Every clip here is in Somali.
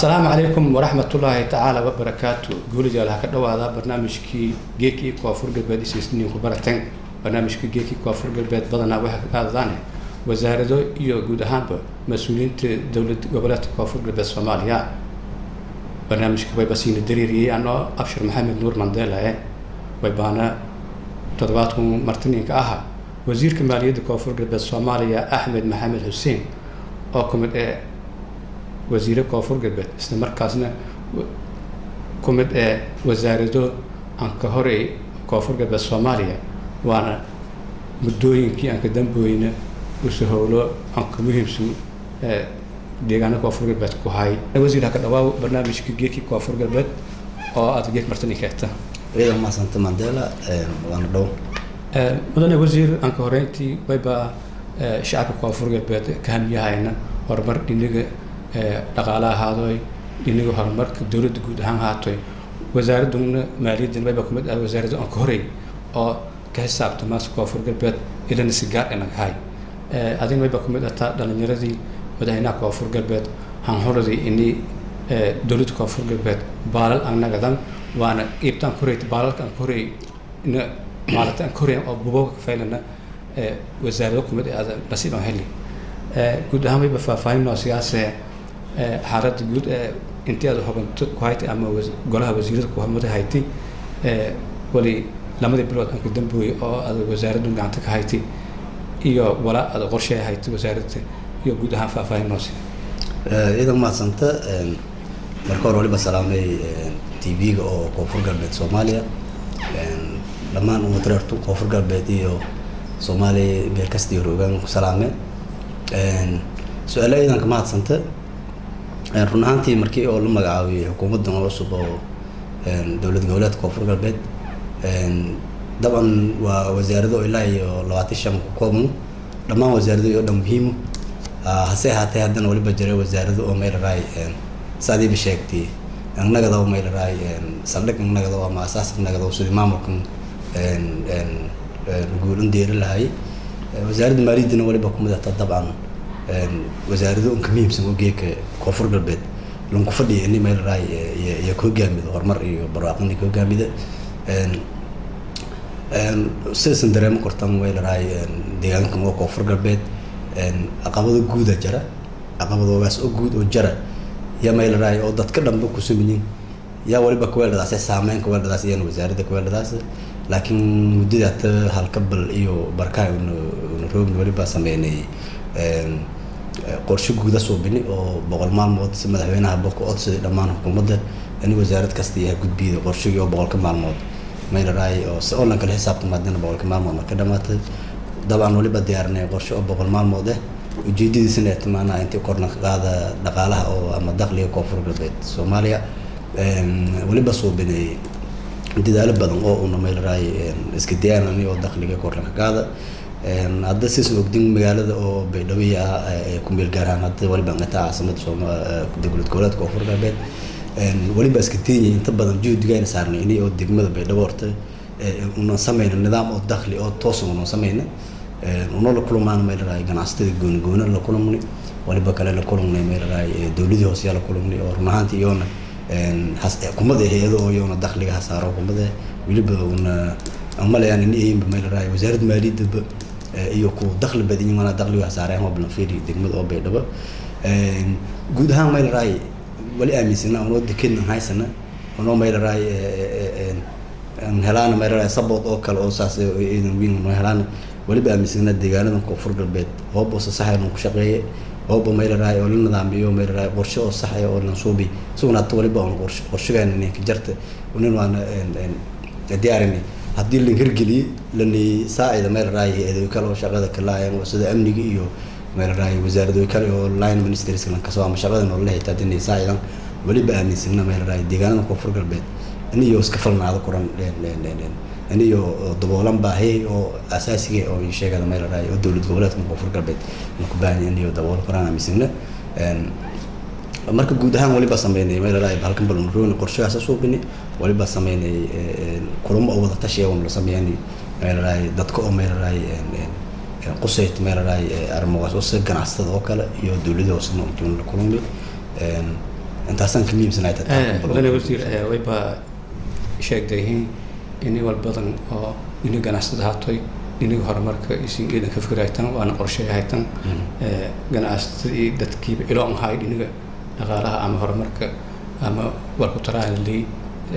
السلام عليكم ورحمة الله تعالى وبركاته. قولي جالها كده هذا برنامج كي جيكي كوافر قلبي سنين كبرتين برنامج كي جيكي كوافر قلبي بدنا واحد هذا ثاني وزارة يوجد هامب مسؤولين دولة قبلات كوافر قلبي الصومالية برنامج كي بسين الدريري أنا أبشر محمد نور مانديلا ويبانا تضغطهم مرتين كأها وزير كمالية كوافر قلبي الصومالية أحمد محمد حسين أو كمد وزير كوافر قلبي استمر كاسنا كمد وزارة أنكهوري كوافر قلبي الصومالية وأنا مدوين كي أنك دمبوين وسهولو أنك مهمسو ديغانا كوافر قلبي كوهاي وزير هكذا واو برنامج كي كوافر قلبي أو أتجيك مرتين كهتا إذا ما سنت مانديلا وأنا دو مدن وزير أنكهورينتي ويبا شعب كوافر قلبي كهم يهاينا horumar dhinaga dhaqaalaha haadoy dhinaga horumarka dawladda guud ahaan haatoy wasaaraduna maaliyadda bayba kumid ah wasaaradda aan ka horeey oo ka xisaabtama koonfur galbeed ilaa si gaar ah hay adin bayba kumid ah dhalinyaradii madaxweynaha koonfur galbeed han horadii inii dawladda koonfur galbeed baalal annagadan waana iibtaan koreeyt baalalkan koreey in maalintan koreey oo buuga faylana wasaaradda kumid ah nasiib aan heli guud ahaan bayba faahfaahinoo siyaasee xaaladda guud intii aad xukunto ku haytay ama golaha wasiirada ku hormaray haytay wali lamadii bilood aan ka dambeeyay oo aad wasaaraddu gacanta ka haytay iyo wala aad qorshe haytay wasaaradda iyo guud ahaan faahfaahinoo si idan ma santa marka hore waliba salaamay TV-ga oo koonfur galbeed Soomaaliya dhammaan ummadda koonfur galbeed iyo Soomaaliya meel kasta iyo rogaan ku salaamay su'aalaha idan kama hadsanta run ahaantii markii oo la magacaabay xukuumadda cusub oo dawlad goboleedka koonfur galbeed daban waa wasaarado ilaa iyo 25 ku kooban dhammaan wasaarado oo dhan muhiim hase haatee haddana waliba jiray wasaarado oo meel raay saadii bisheegtay annagada oo meel raay saldhig annagada oo ama asaas annagada oo sidii maamulkan guulan deer lahay wasaaradda maaliyadda waliba kumid ah dabcan wasaarado ka muhiimsan oo geeka koonfur galbeed lanku fadhiyo in meel raay iyo ku hogaamido horumar iyo barwaaqo ku hogaamido sidan dareemo kortan meel raay deegaanka oo koonfur galbeed aqabado guud jira aqabadoogaas oo guud oo jira ya meel raay oo dadka dhanba ku sameeyeen ya waliba ku weeladaas saameyn ku weeladaas iyo wasaaradda ku weeladaas laakiin muddada halkabal iyo barkaay oo roog waliba sameeyay qorshe guud soo bini oo 100 maalmood si madaxweynaha boko codsaday dhammaan xukuumadda in wasaarad kasta ay gudbiyo qorshe iyo 100 maalmood meel raay oo si online kala xisaabtan maadana 100 maalmood marka dhamaatay dabcan waliba diyaarnay qorshe oo 100 maalmood ujeedadiisana tamaana intii korna qaada dhaqaalaha oo ama dakhliga koonfur galbeed Soomaaliya waliba soo binay dadaal badan oo una meel raay iska diyaarnay oo dakhliga korna qaada hadda si ogdin magaalada oo Baydhabo ku meel gaaraan hadda waliba ngata caasimada Soomaaliya dawlad goboleedka koonfur galbeed waliba iska tiinay inta badan juhdiga saarnay in oo degmada Baydhabo horta una sameeyna nidaam oo dakhli oo toos ah una sameeyna una la kulmaan meel raay ganacsatada goon la kulmay waliba kale la kulmay meel raay dawladda hoose la kulmay oo runaantii iyoona xukuumadda hay'ado oo iyoona dakhliga hasaaro xukuumadda waliba una amalayaan in ay meel raay wasaaradda maaliyadda iyo ku dakhli badan mana dakhliga hasaareen oo bilan degmada oo Baydhabo guud ahaan meel raay wali aaminsan oo dekedna haysana oo meel raay helaan meel raay sabab oo kale oo saas idan weyn ma helaan waliba aaminsan deegaanada koonfur galbeed oo boos saxayno ku shaqeeyay oo meel raay oo la nidaamiyo meel raay qorshe oo sax ah oo la suubi suunaad waliba oo qorshegan inay ka jarto unaan diyaarinay haddii la hirgeliyo lani saacida meel raay ee kala shaqada kala ay sida amniga iyo meel raay wasaaradda kale oo line ministries kan ka soo ama shaqada noo leeyahay inay saacidan waliba aaminsan meel raay deegaanada koonfur galbeed aniyo iska falnaado kuran aniyo daboolan baahay oo asaasiga oo sheegada meel raay oo dawlad goboleedka koonfur galbeed ku baahan aniyo dabool kuran aaminsan marka guud ahaan waliba sameeynay meel raay halkan balan roon qorshaha soo bini waliba sameeynay kulamo wada tashi oo la sameeynay meel raay dadka oo meel raay qosayt meel raay armogaas oo ganacsatada oo kale iyo dawladda hoose la kulmay intaasan ka miibsanayd mudane wasiir wayba sheegtay in walbadan oo inay ganacsada haatay inay horumarka isin ciidan ka fikiraytan waana qorsheeyaytan ganacsadii dadkiiba ilo aan hayd inaga dhaqaalaha ama horumarka ama walku taraahli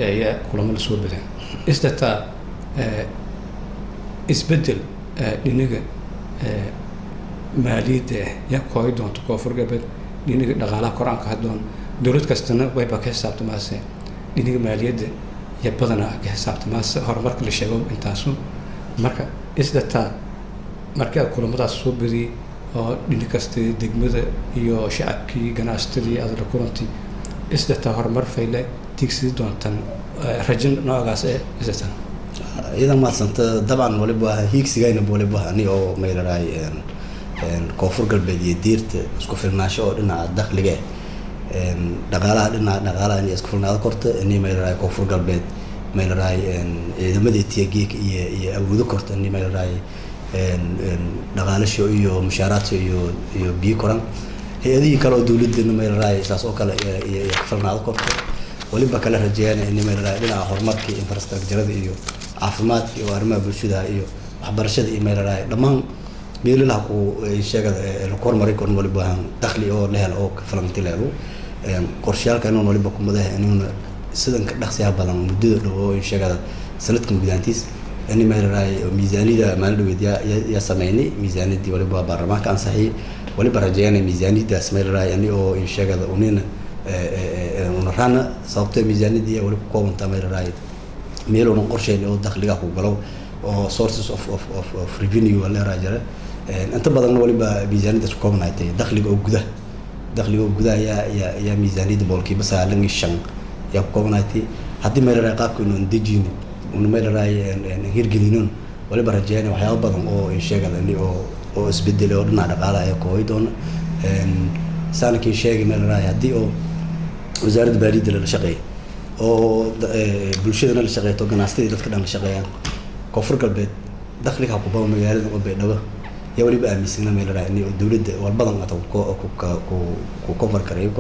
ayaa kulamada soo badan isdata isbedel inaga maaliyadda ya kooy doonto koonfur galbeed inaga dhaqaalaha koraanka hadoon dowlad kastana wayba ka xisaabtamaase inaga maaliyadda ya badana ka xisaabtamaase horumarka la sheego intaasu marka isdata marka kulamadaas soo badiyay oo dhinac kasta degmada iyo shacabkii ganacsatadii aad la kulantay isdata horumar fayle tigsi doontan rajin noocaas isdata idan ma santa dabcan waliba hiigsigayna waliba ani oo meelaray koonfur galbeed iyo diirta isku filnaansho oo dhinaca dakhliga dhaqaalaha in isku filnaado korta inay meelaray koonfur galbeed meelaray ciidamadii tiyagiik iyo awoodo korta inay meelaray dhaqaalasho iyo mushaaraadka iyo biyo koran hay'adihii kale oo dawladda meelaray saas oo kale iyo filnaado korta waliba kala rajeeyana inay meelaray dhinaca horumarka infrastructure-da iyo caafimaadka iyo arrimaha bulshada iyo waxbarashada iyo meelaray dhammaan meelaha ku sheegada la kormaray koon waliba dakhli oo la helo oo ka filantii leeyahay qorshaalka inuu waliba ku madahay inuu sidan ka dhaqsiya badan muddada dhow oo sheegada sanadkan gudaantiis inay meelaray miisaaniyada maalin ya sameeyay miisaaniyadii waliba baarlamaanka ansaxay waliba rajeeyana miisaaniyadaas meelaray oo sheegada unina rana sababtoo miisaaniyadii waliba koobanta meelaray meelo qorsheyn oo dakhliga ku galo oo sources of revenue wala raajara inta badan waliba miisaaniyada isku koobnaaytay dakhliga oo gudaha ya miisaaniyada boolkiiba 9 ya ku koobnaaytay hadii meelaray qaabka inuu dejin uu meelaray hirgelinin waliba rajeeyana waxyaabo badan oo sheegada oo isbedel oo dhinaca dhaqaalaha ay kooy doon saanakii sheegay meelaray hadii oo wasaaradda maaliyadda la shaqeeyo oo bulshada la shaqeeyo ganacsatada dadka dhan la shaqeeyaan koonfur galbeed dakhliga ku baa magaalada oo beedhaba ya waliba aaminsan meelaray in dawladda walbadan ku cover kareeyo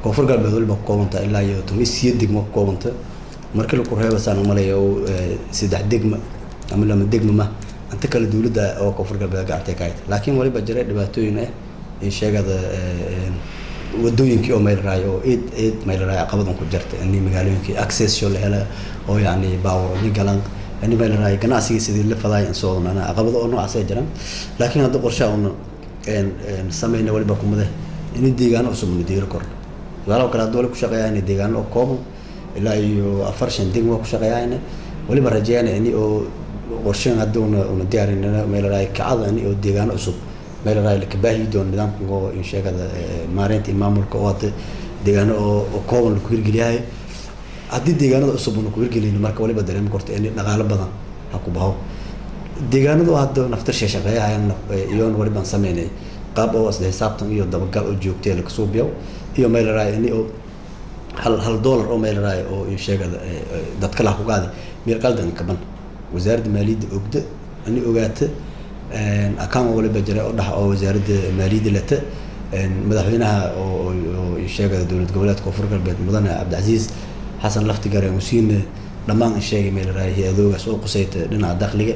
koonfur galbeed waliba koobanta ilaa iyo 10 degmo koobanta markii la ku reebo saan umaleeyo 3 degmo ama 2 degmo ma inta kala dawladda oo koonfur galbeed gacantay ka hayt laakiin waliba jiray dhibaatooyin in sheegada wadooyinkii oo meelaray oo eed meelaray caqabadan ku jirta in magaalooyinkii access la helo oo yaani baawar ni galan in meelaray ganacsiga sidii la faday in soo nana caqabado oo noocaas ay jiraan laakiin hadda qorshaha sameeyna waliba ku madahay in deegaan cusub la diiro kor walaal kala dawlad ku shaqeeyaan deegaan oo kooban ilaa iyo 4 degmo ku shaqeeyaan waliba rajeeyana in oo qorshahan hadda una diyaarinana meelaray kacada in oo deegaan cusub meelaray la kabaahi doon nidaamka oo in sheegada maareynta maamulka oo deegaano oo kooban ku hirgeliyay hadii deegaanada cusub uu ku hirgelin marka waliba dareem korto in dhaqaale badan ha ku baho deegaanadu hadda naftar shaqeeyaan iyo waliba sameeyay qaab oo asla xisaabtan iyo dabagal oo joogtay la kasoo biyo iyo meelaray in oo hal dollar oo meelaray oo in sheegada dadka la ku qaaday meel qaldan ka ban wasaaradda maaliyadda ogda in ogaata akaan waliba jiray oo dhax oo wasaaradda maaliyadda lata madaxweynaha oo sheegada dawlad goboleedka koonfur galbeed mudane Cabdicaziz Xasan Laftigar ee musiina dhamaan sheegay meelaray hay'adaha soo qusayta dhinaca dakhliga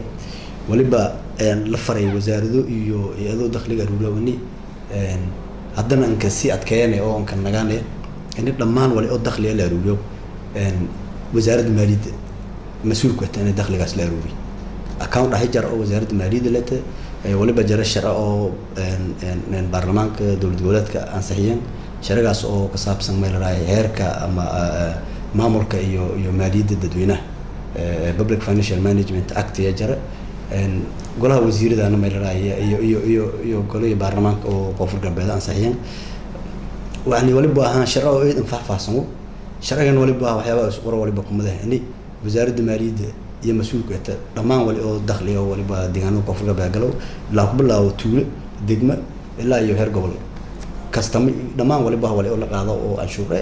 waliba la faray wasaaraddu iyo hay'adaha dakhliga ruulawani haddana anka si adkeeyay oo kan nagaanay in dhamaan wali oo dakhliga la ruulo wasaaradda maaliyadda mas'uulka tan dakhligaas la ruubi account hajar oo wasaaradda maaliyadda lata waliba jara shara oo baarlamaanka dawlad goboleedka ansixiyeen sharagaas oo ka saabsan meelaray heerka ama maamulka iyo maaliyadda dadweynaha public financial management act ya jara golaha wasiiradana meelaray iyo golaha baarlamaanka oo koonfur galbeed ansixiyeen waxni waliba ahaan shara oo eedan faahfaahsan sharagan waliba waxyaabo isku qoro waliba kumadahay in wasaaradda maaliyadda iyo mas'uulka dhamaan wali oo dakhliga waliba deegaanada koonfur galbeed galo la ku bilaabo tuulo degmo ilaa iyo heer gobol kastama dhamaan waliba wali oo la qaado oo anshuure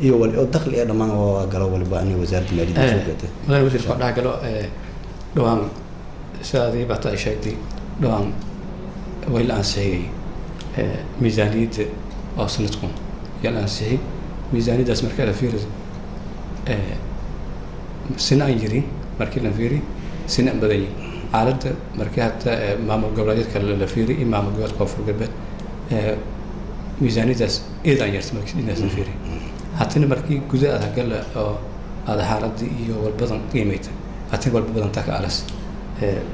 iyo wali oo dakhli ee dhamaan oo galo waliba in wasaaradda maaliyadda soo gatay madal wasiir soo dhax galo dhawaan saadii bata sheegtay dhawaan way la ansixiyay miisaaniyadda oo sanadkan يلا نسيه ميزانية داس مركز فيرز سنة يجري مركز لفيري سنة بدني عادة مركز حتى معمول قبلات كلا لفيري معمول قبلات كوفر قبل ميزانية داس إذا يرت مركز الناس لفيري حتى مركز جزء هقول هذا حالة دي والبدن قيمته حتى والبدن تك على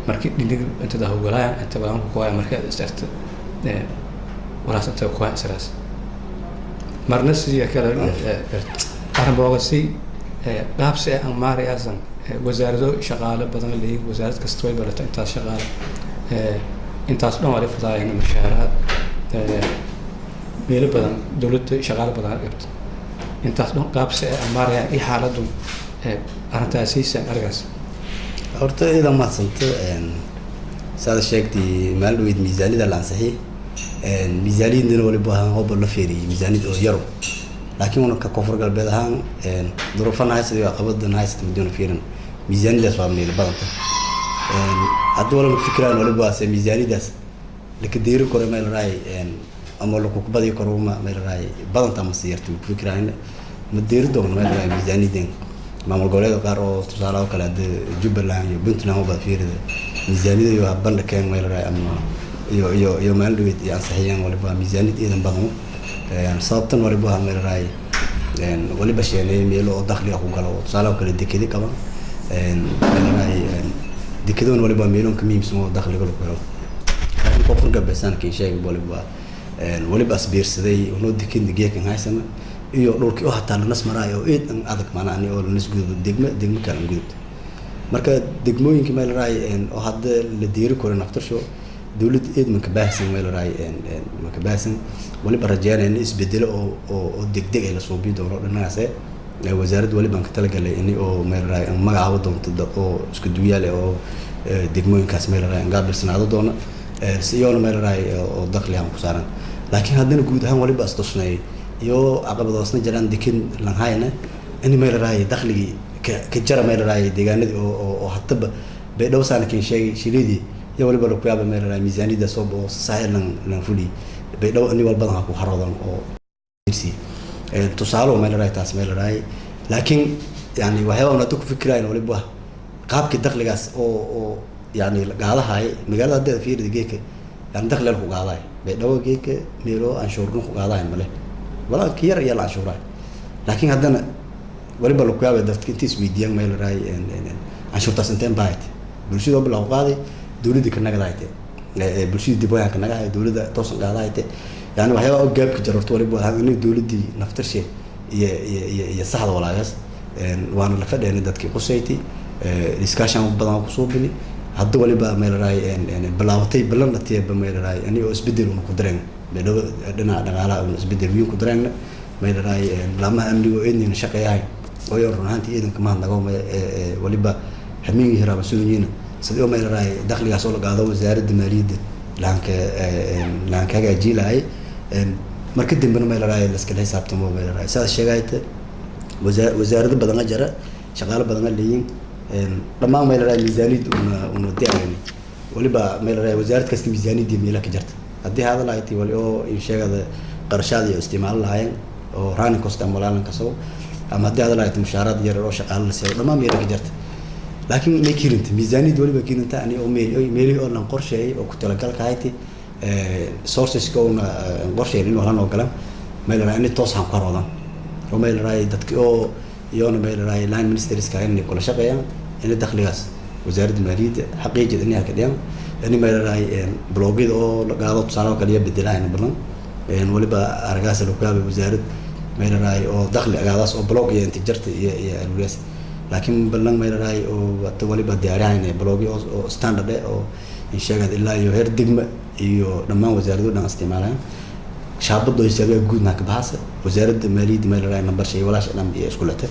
markii dhinig inta hawlaya inta badan ku qoya markii istarta walaas inta ku qoya israas marna sidii kale aran boogasi qaabsi aan maaraysan wasaaradda shaqaale badan leeyahay wasaarad kasta way barata inta shaqaale intaas dhan wali fadaayeen mushaaraad meel badan dawladda shaqaale badan qabta intaas dhan qaabsi aan maaraya ay xaaladdu arintaasiisa argaas horta ida ma santo saada sheegtay maal weyd miisaanida la ansaxay miisaanidina wali baahan oo la feeriyay miisaanid oo yaro laakiin wana ka koonfur galbeed ahaan duruufan haysta iyo qabaddan haysta midna feerin miisaanidaas waa meel badan hadda wala fikraan wali baahan miisaanidaas laka deeri karo meel raay ama la ku badi karo meel raay badan ta ma siirto fikraan ma deeri doon meel raay miisaanideen maamul goboleedka qaar oo tusaale oo kala Jubbaland iyo Puntland oo baafirida miisaanida iyo habban keen meel raay ama iyo meel dhawid iyo ansaxiyaan waliba miisaanid iidan badan sababtan waliba meel raay waliba sheelay meel oo dakhliga ku galo tusaale oo kala dekedi kaba meel raay dekedoon waliba meelon kamiimsan oo dakhliga ku galo koonfur galbeed kii sheegay waliba asbiirsaday oo deked geekan haysana iyo dhulkii oo hataa la nasmaraayo oo eed adag maanaani oo la nisgudo degmo kala gudub marka degmooyinka meel raay oo hadda la diiri karo naftarsho dawlad eed man ka baahsan meel raay man ka baahsan waliba rajaynayna isbedelo oo degdeg ay la soo bii doono dhinacaas wasaaradda waliba ka talagalay in oo meel raay magacaabo doonto oo isku duwiyaale oo degmooyinkaas meel raay gaabisnaado doona siyoona meel raay oo dakhli aan ku saaran laakiin haddana guud ahaan waliba astusnay iyo aqabadaasna jiraan dekin lan hayna in meel raay dakhliga ka jara meel raay deegaanada oo hataba bay dhow saan keen sheegay shilidi iyo waliba ku yaaba meel raay miisaanida soo boo sahel lan fuli bay dhow ani walba ku haradan oo irsi tusaalo meel raay taas meel raay laakiin yani waxyaabo aan ku fikrayno waliba qaabki dakhligaas oo yani gaadahay magaalada hadda fiirida geeka yani dakhliga ku gaaday bay dhow geeka meelo aan shoorno ku gaaday male ولا كير يلا عشورة لكن هذانا ولا بالقيابة دفت كنتيس بيديان ما يلراي عشورة سنتين بايت برشيد أبو الأوقات دولة كنا قاعدة برشيد دبويا كنا قاعدة دولة توصل قاعدة يعني وحياة أوجاب كجربت ولا بقول هذا دولة دي نفتر شيء يصحى ولا جالس وأنا لفت يعني دتك قصيتي ديسكاشن بدنا قصوبني هذا ولا بقى ما يلراي يعني بلاوتي بلنا تيه بما يلراي يعني أسبدل ونقدرين بدو دنا دغالا isbedel weyn ku dareen ma yaraay lama amnigo in shaqeeyay oo yornaantii iidanka ma nago waliba xamiin hiraba suudiina sidoo ma yaraay dakhliga soo lagaado wasaaradda maaliyadda laanka gaajilay markii dambena ma yaraay la iska xisaabtamo ma yaraay saad sheegayta wasaaradda badan jara shaqaale badan leeyin dhamaan ma yaraay miisaaniyad una diyaariyay waliba ma yaraay wasaaradda kasta miisaaniyadda meela ka jirta haddii hada lahayti wali oo in sheegada qarashaad iyo isticmaal lahayn oo running cost ama laalan kasoo ama haddii hada lahayti mushaaraad yar oo shaqaale la siiyo dhamaan meelo ka jirta laakiin ma kirinta miisaaniyad waliba kirinta ani oo meeli oo lan qorsheeyay oo ku talagal ka hayti sources koona qorsheeyay inuu halan oo galan meel raay toos han ka rodan oo meel raay dadkii oo iyoona meel raay line ministers ka inay kula shaqeeyaan in dakhligaas wasaaradda maaliyadda xaqiijada inay ka dhiyaan يعني ما راي بلوجيد أو قاعدة تصاروا كليه بدلاين بدلن يعني ولا بقى أرجاس الوكالة وزارة ما راي أو دخل قاعدة أو بلوجي أنت جرت يا الولاس لكن بلن ما راي أو تولي بدياري يعني بلوجي أو ستاندرد أو إن شاء الله إلا يهر دقمة يو لما وزارة دون استعمالها شعب بدو يسوي جود ناك بحث وزارة المالية ما راي نمبر شيء ولا شيء نم بيسكولته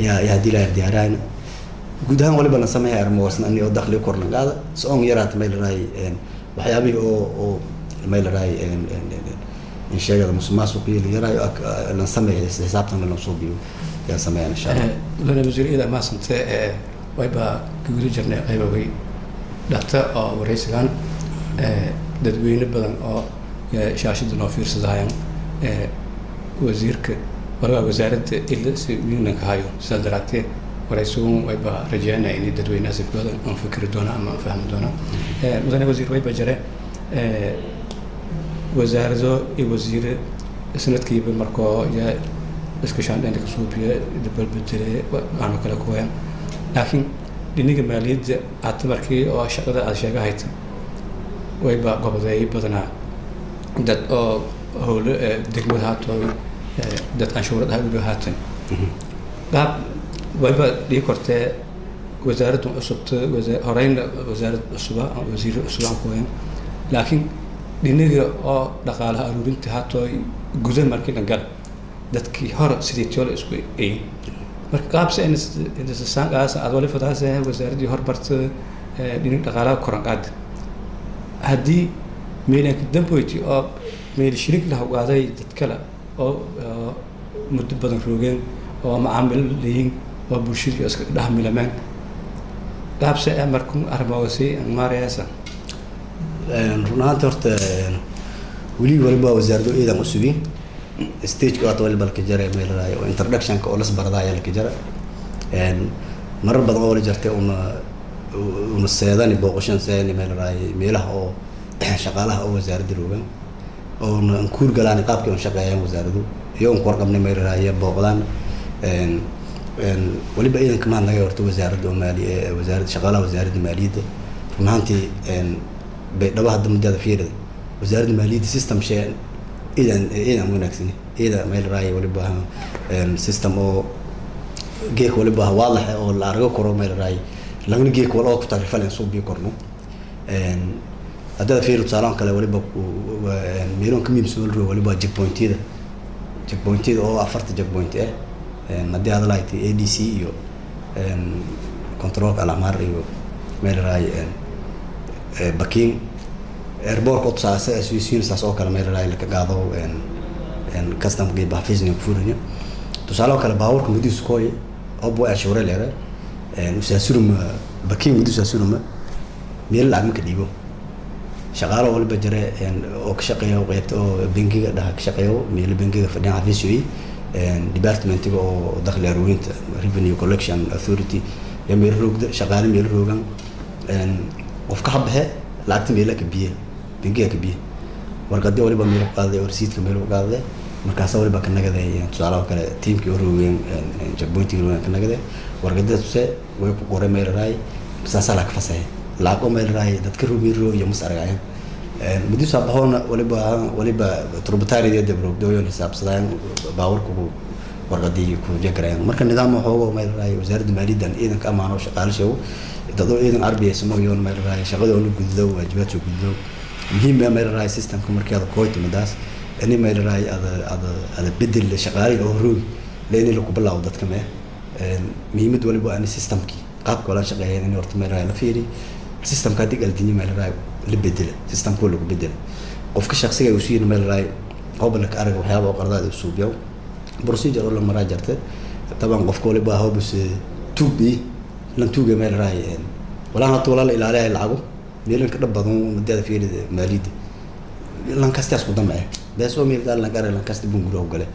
يا هدي لا ديارين gudahaan waliba la sameeyay armoosna in dakhli korna qaada soo yaraat meel raay waxyaabii oo meel raay in sheegada musuqmaasuqii yaray la sameeyay xisaabtan la soo biyo ya sameeyay insha Allah lana wasiirada ma sante wayba guud jirnay qaybay data oo wareysigan dadweyne badan oo shaashada noo fiirsadayaan wasiirka wala wasaaradda ila si wiina ka hayo sadarate waraysuun way ba rajayna in dadweynaha si badan aan fikir doona ama faham doona mudane wasiir way ba jare wasaaradda iyo wasiir sanadkiiba markoo ya iska shaandeen ka soo biyo dibal bedele aan kala kuween laakiin dhiniga maaliyadda aad markii oo shaqada aad sheegahayta way ba goboleey badanaa dad oo هول دقمة هاتو دت أنشورة هذول هاتن قاب ويبقى ديكورت وزارة أسبت هرين وزارة أسبا وزير أسبا كوين لكن دينيجا دخلها أرورين تهاتو جزء مركين نقل دت كي هر سيديتيول إسكو إيه مركب سين إذا سان قاس أدوالي فتاة وزارة دي هر برت دينيج دخلها كوران قاد هدي مينك دمبويتي ميل شريك له وعدي تتكلم أو مدبر روجين أو معامل لين أو بشير يسكت ده ملمان لابس أمركم أربعوسي مارياسا رونان ترت ولي ولبا وزارة إذا مسؤولين ستيج قاعد ولا بالكجرة ميل راي أو introduction كأولس برضايا الكجرة مرة بدنا أول جرتي السيدان يبغوشان سيدان ميل راي ميله أو شغالها أو وزارة دروجين oo nkuur galaan qaabkii oo shaqeeyay wasaaraddu iyo qoor qabnay meeraaya booqdaan waliba iidanka ma naga horto wasaaradda maaliyadeed wasaaradda shaqaalaha wasaaradda maaliyadda runaantii bay dhabaha dambeeda fiirada wasaaradda maaliyadda system shay iidan wanaagsan iida meeraaya waliba system oo geek waliba waadax oo la argo karo meeraaya laguna geek wala oo ku taariifan soo biyo korno هذا في رسالة كلا ولي بق ميلون كمية مسؤول رو ولي بق جيك بوينتي أو أفرت جيك بوينتي مدي هذا لايتي ADC يو كنترول على مار يو ميل راي بكين إربور قط ساسة سويسين ساسة كلا ميل راي لك قاضو كاستم جي بحفيزني وفورني رسالة كلا باور كمدي سكوي أبو أشورة ليرة وساسورم بكين مدي ساسورم ميل لعمك ديبو شغاله ولا بجرى أو كشقيه أو قيت أو بنكي ده كشقيه ميل بنكي في الدنيا في سوي ديبارتمنت أو دخل روينت revenue collection authority يميل روج شغال ميل روجان وفكحبها لعبت ميلك كبير بنكي كبير ورقدي ولا بميل قاضي ورسيت كميل قاضي مركز ولا بكنا كذا يعني تسأله كلا تيم كيروين جبوتي كيروين كنا كذا ورقدي تسأ ويقول ميل راي بس أسألك فسه لعقو ميل راي تذكروا ميرو يوم سرعان بدي صباحنا ولا تربطاري دي دبرو دويون حساب سلام باوركو ورقدي كو جكرين مركز نظام هو ميل راي وزارة المالية إذا كأمانة وشغال شو تدور إذا عربي اسمه يون ميل راي شغال يقولوا جذو واجبات وجذو مهم ميل راي سيستم كمركز كويت مداس إني ميل راي هذا بدل شغالي أو روي لأني لو قبل عودت كمان مهم دولي بقى أنا سيستم كي قابك ولا شغالين إني ورت ميل راي لفيري سيستم كاتيك الدنيا مال راي اللي بدله سيستم كله بدله قفك شخصية يصير مال راي قبل لك أرجع وحياة وقرضات السوبيا بروسيجر ولا مراجعته طبعا قفك ولا بقى هو بس توبي لن توجي مال راي ولا أنا طول إلى عليه العجو بيلن كده بدون مدة في ماليد لن كاستياس قدام معه بس هو ميل قال لك أنا لن كاست بنقوله وقاله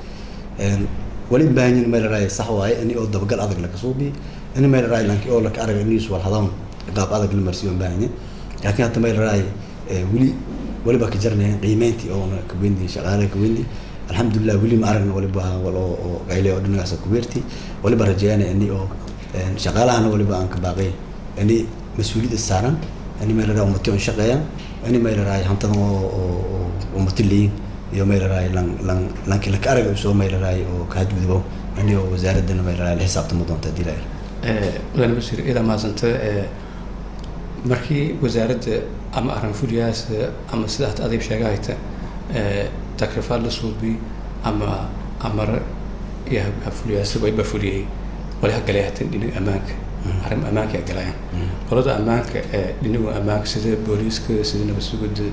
ولي باين مال راي صح واي إني أود بقال أذكر لك صوبي إني مال راي لنك أقول لك أرجع النيس والحضان قاب هذا كل مرسيون باينه لكن حتى ما الرأي ولي بقى جرنا قيمتي أو أنا كويندي شغالة كويندي الحمد لله ولي ما أرجع ولا بها ولا قايله أدنى عسى كبيرتي ولا برجعنا إني أو شغالة أنا ولا بقى أنك باقي إني مسؤولية السارن إني ما الرأي ومتيون شقيا إني ما الرأي هم تنو ومتلي يوم ما الرأي لان كلك أرجع وسوا ما الرأي وكهد بدو إني وزارة الدين ما الرأي الحساب تمضون تديره وأنا بصير إذا ما زنت markii wasaaradda ama arrin fuliyaas ama sidaas adeeb sheegayta takrifaad la suubi ama amar ya fuliyaas way ba fuliyay walaha galeeyatan dhinaca amaanka arrin amaanka galayaan qolada amaanka dhinaca amaanka sida booliiska sida nabadgelyada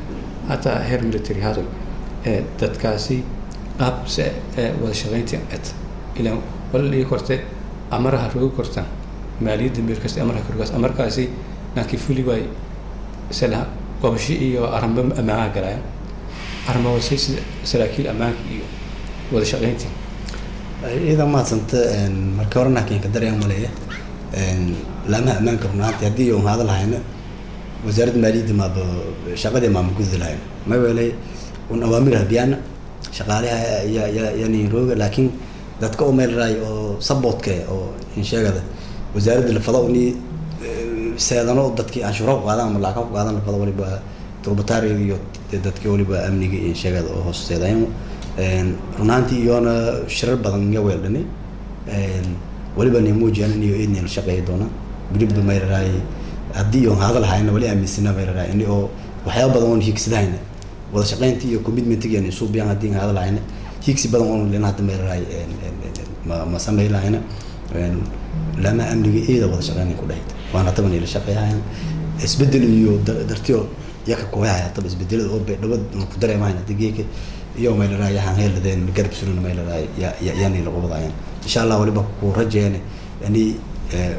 hataa heer military hado dadkaasi qaab wada shaqaynta ilaa wala ii kortay amaraha roogu kortan maaliyadda meelkasta amarkaasi لكن فولي باي سلا قبشي إيو أرمب أماك قرايا أرمب وسيس سلاكيل أماك إيو wada shaqayntii إذا ما صنت مركورنا كين كدر يوم مليه لما أمانك رنات يدي يوم هذا الحين وزارة المالية ما بشغلة ما موجود الحين ما بيلي ونوامرها بيانا شغالها يعني روج لكن ده تكون مال راي أو صبوت كي أو إن شاء الله وزارة الفضاء وني سيدنا ضدك عشرة وهذا من العقاب وهذا الفضاء ولي بقى تربطاري ضدك ولي بقى أمني إن شاء الله هو سيدنا runaaantii iyoona shirar badan iga weeldhanay waliba nimuujiyaan iyo idin la shaqeey doona gudubba meeraay hadii iyo hadal hayna wali aaminsana meeraay in oo waxyaabo badan oo higsidayna wada shaqeyntii iyo commitment-iga in soo biyaan hadii hadal hayna higsi badan oo leena hadda meeraay ma sameeylayna lama amniga eeda wada shaqeynay ku dhayd waana taban ila shaqeeyaan isbedel iyo dartiyo yaka kooyaya tab isbedelada oo dhabad ku dareemayna digeeka iyo ma ila raayaan heeladeen garab sunan ma ila raay yaani la qabadayaan insha Allah waliba ku rajeeyay ani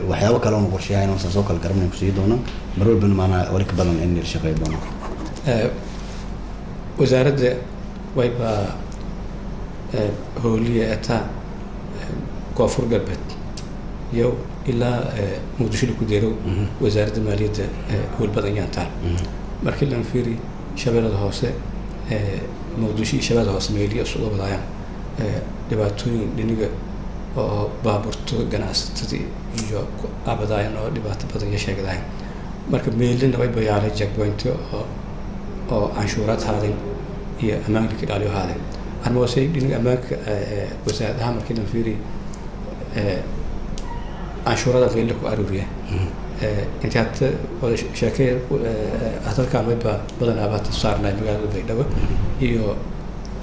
waxyaabo kale oo qorsheeyay inuu soo kala garabnay ku sii doono marwalba maana wali ka badan in la shaqeeyo doono wasaaradda wayba howliya ata koonfur galbeed iyo ilaa muqdisho ku deero wasaaradda maaliyadda howl badan yaantaan markii la fiiri shabeellada hoose muqdisho shabeellada hoose meeliya soo wadayaan dhibaatooyin dhiniga oo baaburto ganacsatada iyo abadaayaan oo dhibaato badan ya sheegadahay marka meelina way bayaalay checkpoint oo anshuuraad haaday iyo amaanka ilaaliyo haaday arma wasay dhiniga amaanka wasaaradda markii la fiiri anshuurada qeyl ku aruuriya inta hadda wada sheekay hadalkan way badan abaad saarnay magaalada Baydhabo iyo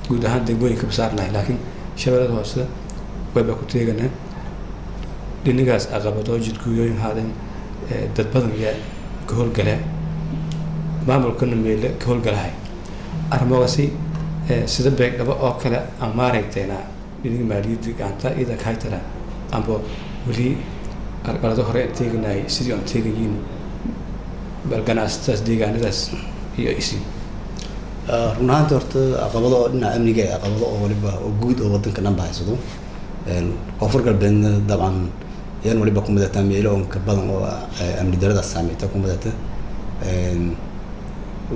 guud ahaan degmooyinka saarnay laakiin shabeellada hoose way ku teeganaa dhinigaas aqabado jidkooyin haadeen dad badan ya ka howlgala maamulkana meel ka howlgalahay armogasi sida Baydhabo oo kale amaarayteena dhiniga maaliyadda gacanta ida ka haytara ambo wali arqalada hore teeganay sidii aan teegayin balganaastaas deegaanadaas iyo isi runaantii horta aqabado dhinaca amniga aqabado oo waliba oo guud oo wadanka dhan bahaysado koonfur galbeedna dabcan yaan waliba ku midataa meelo oo ka badan oo amni darada saameeyta ku midata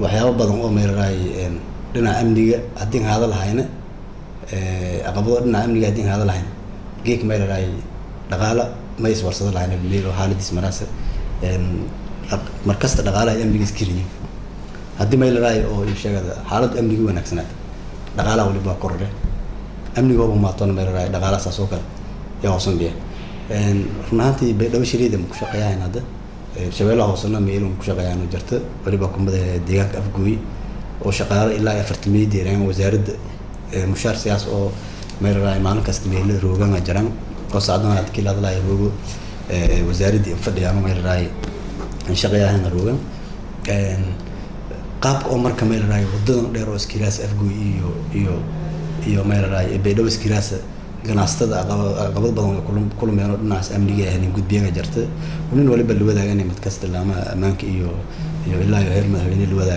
waxyaabo badan oo meeraay dhinaca amniga hadii hadal hayna aqabado dhinaca amniga hadii hadal hayna geek meeraay dhaqaala ma iswarsada lahayn meelo xaaladis maraasa markasta dhaqaalaha amniga iskiriyo hadii ma ilaahay oo sheegada xaalad amniga wanaagsanaa dhaqaalaha waliba korre amniga oo ma toona ma ilaahay dhaqaalaha saasoo kale yaa hoosan biya runaantii Baydhabo shiriida ku shaqeeyaan hadda shabeellaha hoosena meelo ku shaqeeyaan jirta waliba kumada deegaanka afgooy oo shaqaale ilaa 40 meediraan wasaaradda mushaar siyaas oo ma ilaahay maalin kasta meelo roogan jiraan قصدنا كلا لا يروجو وزارة فديانو ما يراي شغيان روجن قاب عمر كمال راي ودنا ديروس كلاس أفجو إيو ما يراي بيدوس كلاس كان أستدعى قبل بدون كلهم يانو الناس أمريكا يعني جود بيعة جرت ومن ولي بالوضع يعني متكسر لما أمانك إيو إلا يهرم هذين الوضع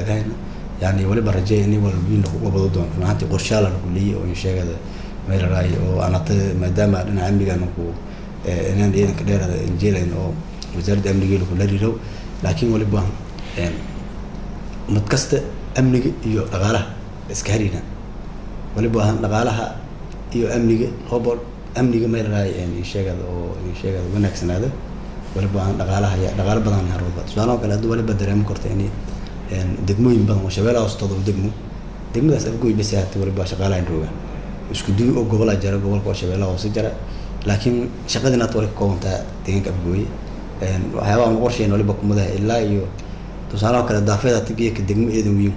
يعني ولي برجع يعني والبين وبضدون فنحتي قرشالة كلية أو شيء هذا ما يراي أو أنا مدام أنا أمريكا نكو أنا دينا كدير إنجيلين أو وزارة أمريكا لكل ريرو لكن ولي بان متكسر أمريكا يو أغاله إسكارينا ولي بان أغالها يو أمريكا هو أمريكا ما يراي يعني شيء هذا أو شيء هذا ونكسن هذا ولي بان أغالها يا أغال بدن هروبات سواء كلا دو ولي بدرهم كرتيني يعني دقموين بدن وشباب أستاذ دقمو ده سأقول بس هات ولي باش أغالين روجا isku dii oo gobol ajara gobolka shabeellaha hoose jara laakiin shaqadina toole koonta deegaanka afgooy waxyaabo aan qorsheyn waliba kumada ilaa iyo tusaale kale daafeeda tibiyeeka degmo eedan weyn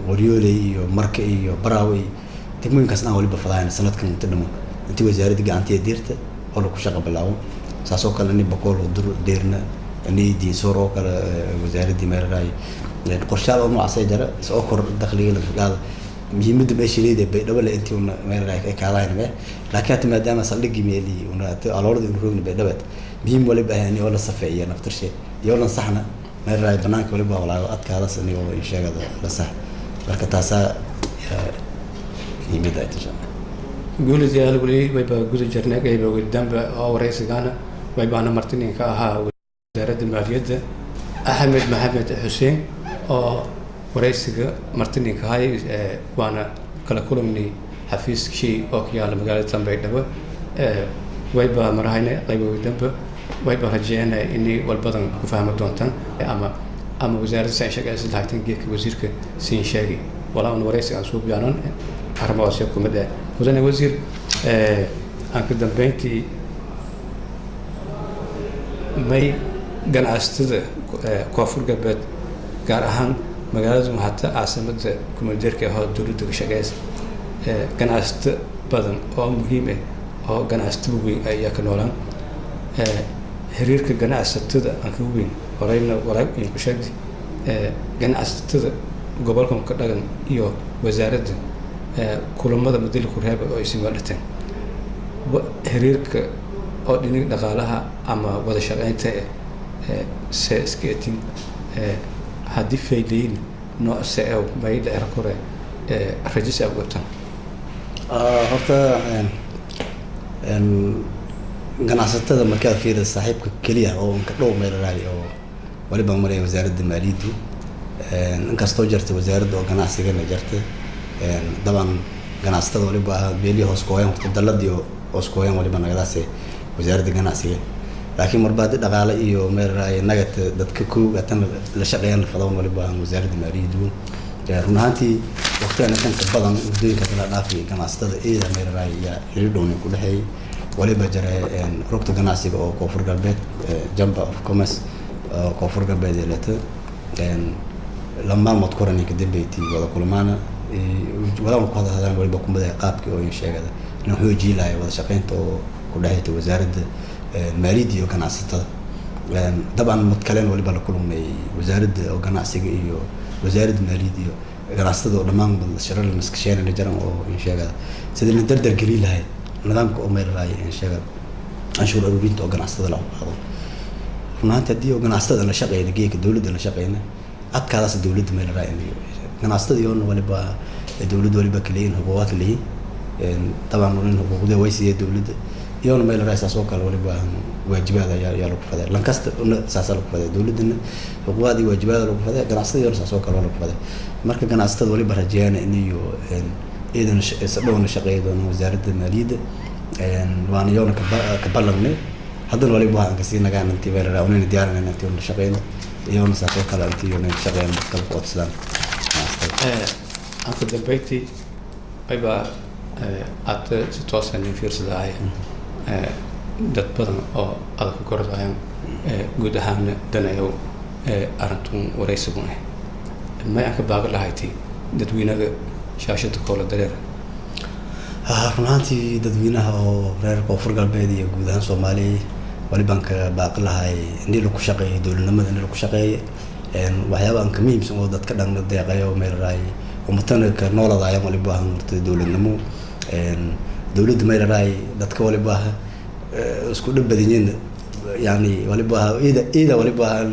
qoryooley iyo marka iyo baraawe degmooyinkaas aan waliba fadayna sanadkan inta dhamo intii wasaaradda gacanteeda deerta oo lagu shaqo bilaabo saasoo kale ni boqol oo dur deerna ani diisoor oo kale wasaaradda meeraay qorshaal oo noocaas jara soo kor dakhliga la qaado muhiimadda meeshileeda Baydhabo la intii una meelaha ay ka hadlayna laakiin hata maadaama saldhigi meeli una aloorada in roogna Baydhabo muhiim wali baahan oo la safeeyo naftirshe iyo la saxna meelaha banaanka wali baa walaago adkaada saniyo sheegada la sax marka taasa muhiimadda ay tashaa guulid yaal wali way baa guda jirnay qayb ugu dambe oo wareysigana way baana martinin ka ahaa wasaaradda maaliyadda Axmed Maxamed Xuseen oo wareysiga martinin ka hay waana kala kulmay xafiiskii oo ku yaala magaalada Tanbeydhabo way baa marahayna qayb ugu dambe way baa rajeynaa inay walbadan ku fahmi doontaan ama wasaaradda shaqada lahayd geedka wasiirka siin sheegay wala aan wareysiga aan soo biyaanan arrimahaas ku mid ah wadana wasiir aan ka dambeyntii may ganacsatada koonfur galbeed gaar ahaan magaalada maxata caasimada kumeeldeerka ah dowladda ka shaqeysa ganacsato badan oo muhiim ah oo ganacsato weyn ayaa ka noolaan xiriirka ganacsatada aan ka weyn horeyna walaal iyo bulshada ganacsatada gobolka ka dhagan iyo wasaaradda kulamada madal ku reeba oo ay si wadataan xiriirka oo dhinaca dhaqaalaha ama wada shaqeynta skating haddii faydayn nooc saaw may la arkore rajisa watan horta ganacsatada markaad fiiriso saaxiibka kaliya oo ka dhow meel raay oo waliba maray wasaaradda maaliyadda inkastoo jirtay wasaaradda oo ganacsiga jirtay daban ganacsatada waliba beeliyo hoos kooyan daladii hoos kooyan waliba nagadaas wasaaradda ganacsiga laakiin marbaad dhaqaale iyo meel raay nagad dadka ku gatan la shaqeeyaan fadlan waliba wasaaradda maaliyadda run ahaantii waqtigan kan ka badan waddooyinka kala dhaafay ganacsatada eeda meel raay ya xiriirdoon ku dhaxay waliba jaray rugta ganacsiga oo koonfur galbeed Chamber of Commerce koonfur galbeed leeyahay lama mad korani ka dambeeyay wada kulmaana wada ku hadaan waliba ku madax qaabkii oo sheegada inuu xoojiyay wada shaqeynta oo ku dhaxayta wasaaradda maaliyadda iyo ganacsatada daban mid kale waliba la kulmay wasaaradda oo ganacsiga iyo wasaaradda maaliyadda iyo ganacsatada oo dhamaan shirarka maskasheen la jaran oo sheegada sidii la dardar gali lahayd nidaamka oo meel raay sheegada anshuur ururinta oo ganacsatada la qabo runtii hadii oo ganacsatada la shaqeeyo geeka dawladda la shaqeeyna adkaadaas dawladda meel raay ganacsatada iyo waliba dawladda waliba kaliin hubuuqaad leeyahay taban in hubuuqda way siiyay dawladda iyo meel raay saasoo kale waliba waajibaad ayaa lagu faday lankasta saas lagu faday dawladda hubuuqaadi waajibaad lagu faday ganacsatada iyo saasoo kale lagu faday marka ganacsatada waliba rajayna inuu إذا سببنا شقية دون وزارة المالية وأنا يوم كبلغني هذا اللي بوها كسينا كان أنتي بير راونين ديارنا أنتي ولا شقية يوم سافر كلا أنتي يوم شقية مختلف أصلاً. أنت دبيتي أيبا أت ستوصل في رصداعي دت بدن أو أذكر كرداعي جود هامنا دنيو أرنتون ورئيسبونه ما يعقب باقي لهايتي دتوينا shaashada koola dareer runtii dadweynaha oo reer koonfur galbeed iyo guud ahaan Soomaaliya waliba ka baaqi lahay in la ku shaqeeyo dawladnimada in la ku shaqeeyo waxyaabaha ka muhiimsan oo dadka dhan deeqayo meel raay ummadana ka nooladaaya waliba horta dawladnimo dawladda meel raay dadka waliba isku dhabbadiyeen yani waliba ida waliba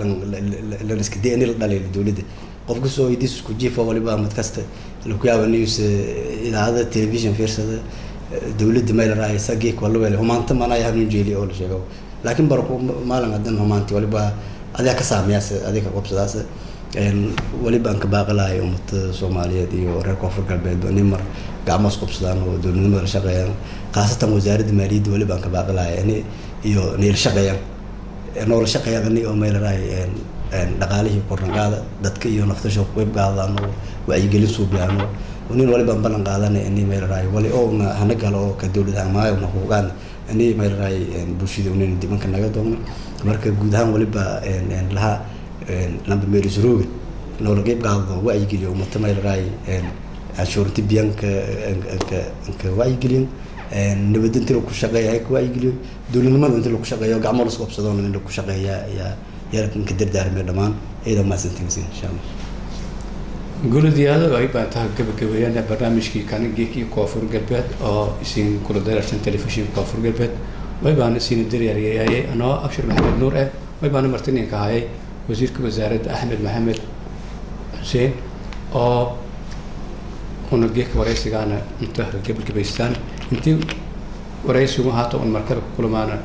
la iska deeyay la dhalay dawladda qofku soo idis isku jiifo waliba mid kasta لو كيابا نيوز إذا هذا التلفزيون في رصد دولة مايل رأي ساقيك والله ولا هم أنت ما نايه نجيلي أول شيء لكن بركو ما لنا عندنا هم أنت ولا بقى هذاك سامي هذاك قبض داسة ولا بقى إنك باقي لا يوم الصومالية دي ورك وفرق البلد ونمر قاموس قبض دان ودول نمر شقيان خاصة وزارة المالية ولا بقى إنك باقي لا يعني يو نيل شقيان نور شقيان غني أو مايل رأي dhaqaalihii qornaqaada dadka iyo naftasho web gaadaan oo wacyigelin soo biyaano ونين ولا بنبلغ قادنا إني ما يراي ولا أو هنقله كدولة ما ونقوقان إني ما يراي بوشيد ونين دي ممكن نقدهم مركب جودهم ولا ب لها لما بيرجعوا لو رجيب قاعد وعي كليو متى ما يراي عشور تبيان ك وعي كليو نبدأ نتلو كشقة هيك وعي كليو دولة ما نتلو كشقة يا جماعة رسول بصدق نتلو كشقة يا ركن كدر دار بردمان إذا ما سنتين إن شاء الله. قول ديالك أي بعدها قبل أنا برنامج كي كان جيكي كوافور قلبت أو يسين كل ده عشان تلفزيون كوافور قلبت ما يبان يسين الدري يعني أنا أبشر محمد نور ما يبان مرتين كهاي وزير وزارة أحمد محمد حسين أو هنا جيك ورئيس كان انتهى قبل كبيستان intii waraysigu haato un markale ku kulmaana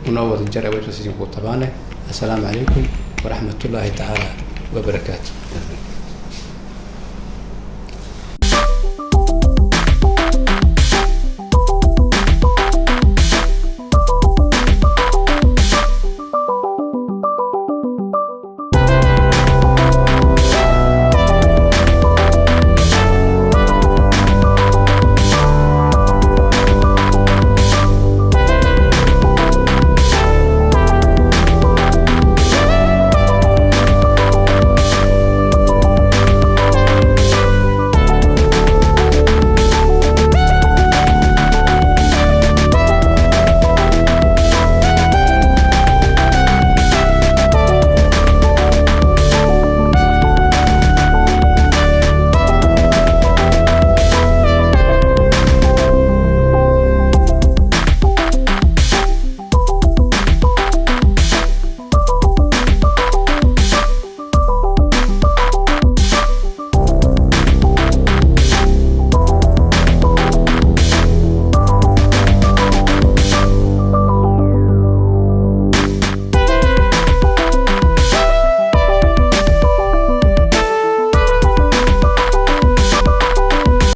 ونوض الجرى ويرسيكم طبعا. السلام عليكم ورحمة الله تعالى وبركاته.